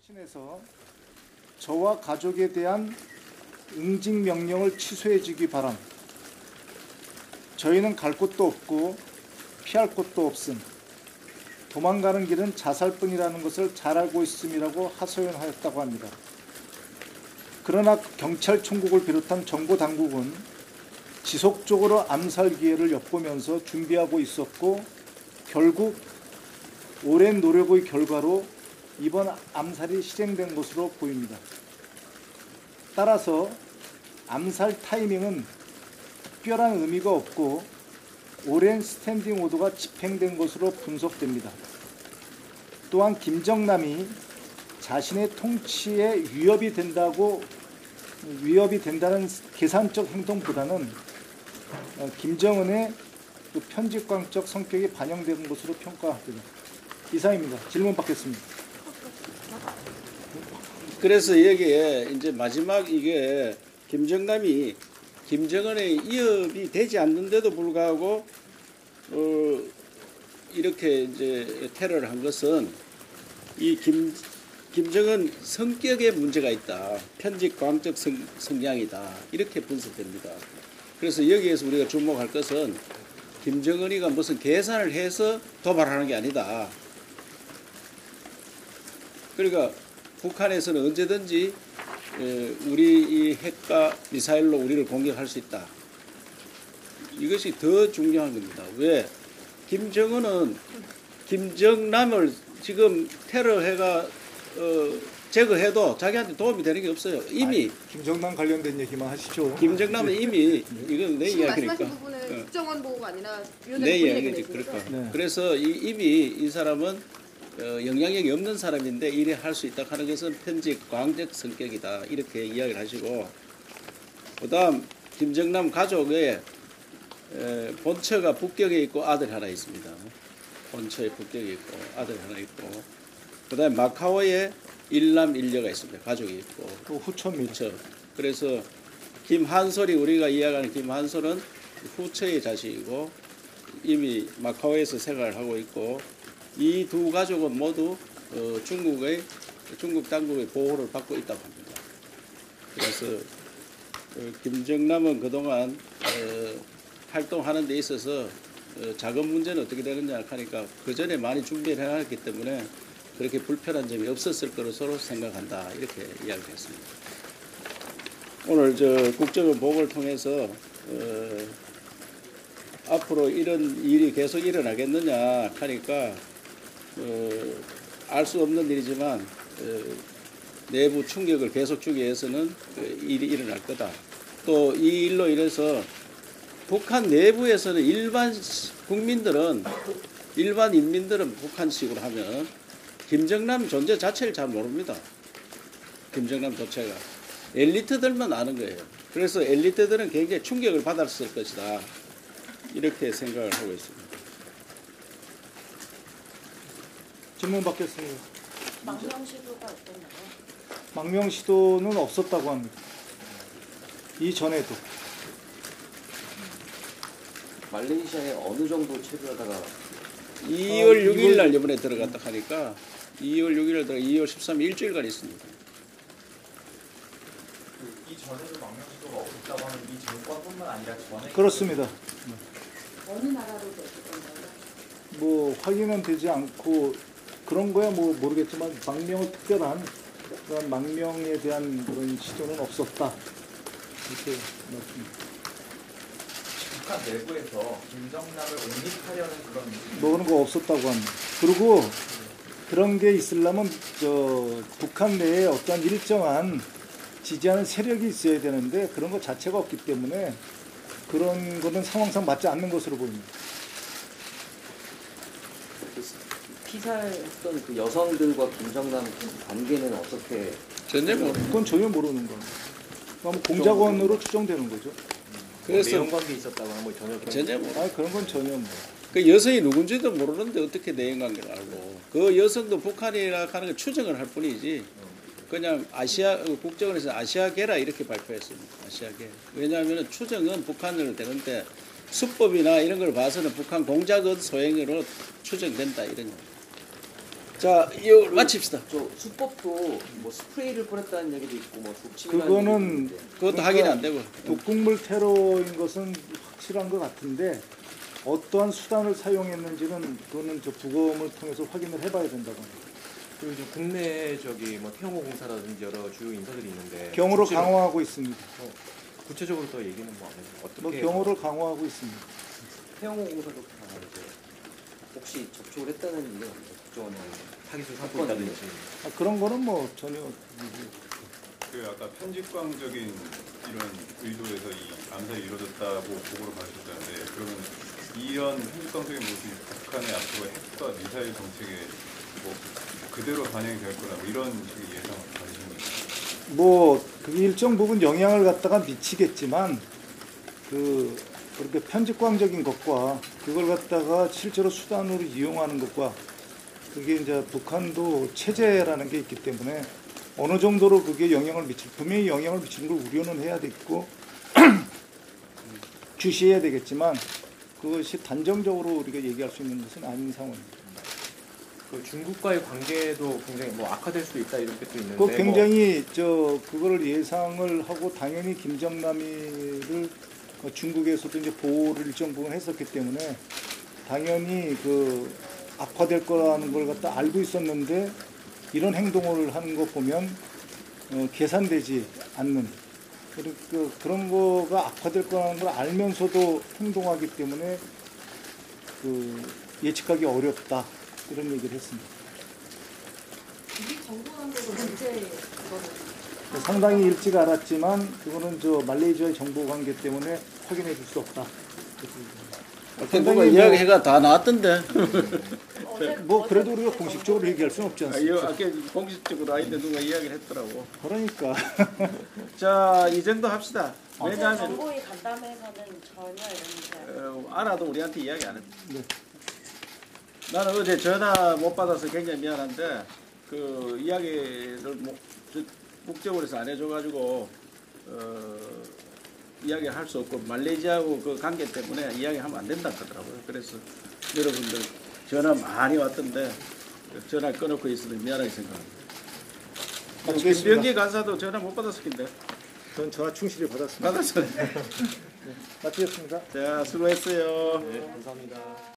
대신해서 저와 가족에 대한 응직 명령을 취소해 주기 바람. 저희는 갈 곳도 없고 피할 곳도 없음. 도망가는 길은 자살뿐이라는 것을 잘 알고 있음이라고 하소연하였다고 합니다. 그러나 경찰 총국을 비롯한 정보 당국은 지속적으로 암살 기회를 엿보면서 준비하고 있었고 결국 오랜 노력의 결과로 이번 암살이 실행된 것으로 보입니다. 따라서 암살 타이밍은 특별한 의미가 없고 오랜 스탠딩 오더가 집행된 것으로 분석됩니다. 또한 김정남이 자신의 통치에 위협이 된다는 계산적 행동보다는 김정은의 그 편집광적 성격이 반영된 것으로 평가합니다. 이상입니다. 질문 받겠습니다. 그래서 여기에 이제 마지막 이게 김정남이 김정은의 위협이 되지 않는데도 불구하고 이렇게 이제 테러를 한 것은 이 김정은 성격에 문제가 있다. 편집 광적 성향이다. 이렇게 분석됩니다. 그래서 여기에서 우리가 주목할 것은 김정은이가 무슨 계산을 해서 도발하는 게 아니다. 그러니까 북한에서는 언제든지 우리 이 핵과 미사일로 우리를 공격할 수 있다. 이것이 더 중요한 겁니다. 왜? 김정은은 김정남을 지금 테러해가 제거해도 자기한테 도움이 되는 게 없어요. 이미 김정남 관련된 얘기만 하시죠. 김정남은 이미 이건 내 지금 이야기니까. 말씀하신 부분은 국정원 보고가 아니라 내 위원회 이야기지. 그러니까. 네. 그래서 이미 이 사람은 영향력이 없는 사람인데 이래 할 수 있다 하는 것은 편집 광적 성격이다. 이렇게 이야기를 하시고 그다음 김정남 가족의 본처가 북경에 있고 아들 하나 있습니다. 본처에 북경에 있고 아들 하나 있고 그다음에 마카오에 일남 일녀가 있습니다. 가족이 있고 또 후천입니다. 후처. 그래서 김한솔이 우리가 이야기하는 김한솔은 후처의 자식이고 이미 마카오에서 생활을 하고 있고 이 두 가족은 모두 중국 당국의 보호를 받고 있다고 합니다. 그래서 김정남은 그동안 활동하는 데 있어서 자금 문제는 어떻게 되느냐 하니까 그 전에 많이 준비를 해놨기 때문에 그렇게 불편한 점이 없었을 것으로 생각한다. 이렇게 이야기를 했습니다. 오늘 국정원 보고를 통해서 앞으로 이런 일이 계속 일어나겠느냐 하니까 알 수 없는 일이지만 내부 충격을 계속 주기 위해서는 일이 일어날 거다. 또 이 일로 인해서 북한 내부에서는 일반 인민들은 북한식으로 하면 김정남 존재 자체를 잘 모릅니다. 김정남 자체가 엘리트들만 아는 거예요. 그래서 엘리트들은 굉장히 충격을 받았을 것이다. 이렇게 생각을 하고 있습니다. 질문 받겠습니다. 망명 시도가 어땠나요? 망명 시도는 없었다고 합니다. 이전에도. 말레이시아에 어느 정도 체류하다가 2월 6일 날 이번에 들어갔다 하니까 2월 6일 날 들어가 2월 13일 일주일간 있습니다. 이전에도 망명 시도가 없었다고 하는 이 정권뿐만 아니라 전에 그렇습니다. 어느 나라로 되었던 거예요? 뭐 확인은 되지 않고 그런 거야 뭐 모르겠지만 망명을 특별한 그런 망명에 대한 그런 시도는 없었다. 이렇게 말씀드립니다. 북한 내부에서 김정남을 옹립하려는 그런 뭐 그런 거 없었다고 합니다. 그리고 그런 게 있으려면 북한 내에 어떤 일정한 지지하는 세력이 있어야 되는데 그런 것 자체가 없기 때문에 그런 거는 상황상 맞지 않는 것으로 보입니다. 피살했던 그 여성들과 김정남 관계는 어떻게? 전혀 모르. 그건 전혀 모르는 겁니다. 그럼 공작원으로 추정되는 거죠. 그래서 내용 관계 있었다고 하는 뭐 전혀 모르. 아 그런 건 전혀 뭐. 그 여성이 누군지도 모르는데 어떻게 내용 관계를 알고 그 여성도 북한이라 하는 걸 추정을 할 뿐이지 그냥 국정원에서 아시아계라 이렇게 발표했습니다. 아시아계. 왜냐하면 추정은 북한으로 되는데 수법이나 이런 걸 봐서는 북한 공작원 소행으로 추정된다 이런. 자, 이거 마칩시다. 저 수법도 뭐 스프레이를 뿌렸다는 얘기도 있고 뭐 독침이라는 그거는 얘기도 있는데 그것도 확인이 안 되고. 독극물 테러인 것은 확실한 것 같은데 어떠한 수단을 사용했는지는 그거는 저 부검을 통해서 확인을 해봐야 된다고 합니다. 그리고 이제 국내 저기 뭐 태영호 공사라든지 여러 주요 인사들이 있는데 경호를 구체적으로- 강화하고 있습니다. 구체적으로 더 얘기는 뭐 안 해요. 어떻게 뭐 경호를 강화하고 있습니다. 태영호 공사도 다 이제 혹시 접촉을 했다는 얘기가 있어요. 국정원에 타깃을 삼고 있다든지. 그런 거는 뭐 전혀 그 아까 편집광적인 이런 의도에서 이 암살이 이루어졌다고 보고를 받으셨다는데 그러면 이런 편집광적인 모습이 북한의 앞으로 핵과 미사일 정책에 뭐 그대로 반영이 될 거나 뭐 이런 식의 예상을 가지신 거예요? 뭐 그게 일정 부분 영향을 갖다가 미치겠지만 그렇게 편집광적인 것과 그걸 갖다가 실제로 수단으로 이용하는 것과 그게 이제 북한도 체제라는 게 있기 때문에 어느 정도로 그게 영향을 분명히 영향을 미치는 걸 우려는 해야 되겠고 주시해야 되겠지만 그것이 단정적으로 우리가 얘기할 수 있는 것은 아닌 상황입니다. 그 중국과의 관계도 굉장히 뭐 악화될 수도 있다 이런 것도 있는데. 그 굉장히 그걸 예상을 하고 당연히 김정남이를 중국에서도 이제 보호를 일정 부분 했었기 때문에 당연히 악화될 거라는 걸 갖다 알고 있었는데 이런 행동을 하는 거 보면 계산되지 않는 그런 거가 악화될 거라는 걸 알면서도 행동하기 때문에 예측하기 어렵다 이런 얘기를 했습니다. 이 정보 당국은 언제 그거를 상당히 일찍 알았지만 그거는 말레이시아의 정보 관계 때문에 확인해 줄 수 없다. 아까 누가 이야기가 다 나왔던데. 뭐 그래도 우리가 공식적으로 얘기할 수는 없지 않습니까? 아까 공식적으로 아닌데 누가 이야기를 했더라고. 그러니까 자, 이 정도 합시다. 어제 왜냐하면 정보위 간담회에서는 전혀 이런 게 알아도 우리한테 이야기 안 했다. 네. 나는 어제 전화 못 받아서 굉장히 미안한데 그 이야기를 국적으로 해서 안 해줘가지고 이야기를 할 수 없고 말레이시아하고 그 관계 때문에 이야기하면 안 된다 하더라고요. 그래서 여러분들 전화 많이 왔던데 전화 끊어놓고 있으면 미안하게 생각합니다. 마치겠습니다. 김병기 간사도 전화 못 받았을 텐데 전 전화 충실히 받았습니다. 받았어요. 마치겠습니다. 자, 수고했어요. 네, 감사합니다.